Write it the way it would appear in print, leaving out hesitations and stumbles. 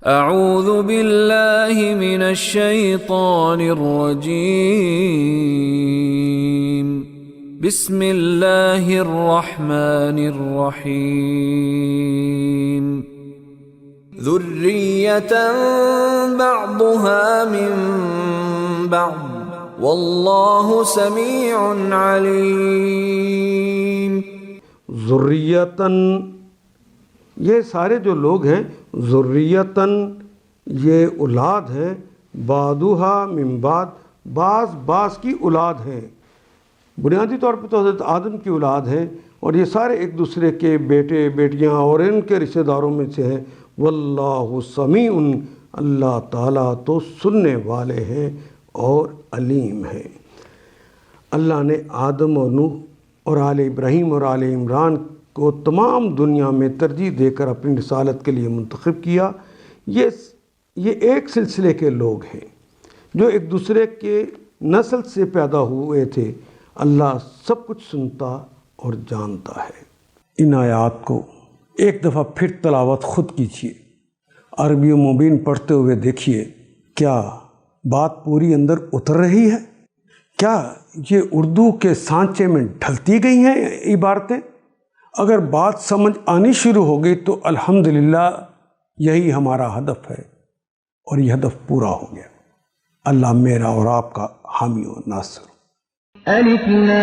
اعوذ باللہ من الشیطان الرجیم بسم اللہ الرحمن الرحیم ذریۃ بعضها من بعض واللہ سمیع علیم۔ ذریتاً، یہ سارے جو لوگ ہیں ذریتاً یہ اولاد ہے، بعضها من بعض، بعض کی اولاد ہیں۔ بنیادی طور پہ تو حضرت آدم کی اولاد ہے، اور یہ سارے ایک دوسرے کے بیٹے بیٹیاں اور ان کے رشتہ داروں میں سے ہیں۔ واللہ سمیع، اللہ تعالیٰ تو سننے والے ہیں اور علیم ہیں۔ اللہ نے آدم اور نوح اور آل ابراہیم اور آل عمران کو تمام دنیا میں ترجیح دے کر اپنی رسالت کے لیے منتخب کیا۔ یہ ایک سلسلے کے لوگ ہیں جو ایک دوسرے کے نسل سے پیدا ہوئے تھے۔ اللہ سب کچھ سنتا اور جانتا ہے۔ ان آیات کو ایک دفعہ پھر تلاوت خود کیجیے، عربی مبین پڑھتے ہوئے دیکھیے، کیا بات پوری اندر اتر رہی ہے؟ کیا یہ اردو کے سانچے میں ڈھلتی گئی ہیں عبارتیں؟ اگر بات سمجھ آنی شروع ہو گئی تو الحمدللہ یہی ہمارا ہدف ہے، اور یہ ہدف پورا ہو گیا۔ اللہ میرا اور آپ کا حامی و ناصر۔ الف لام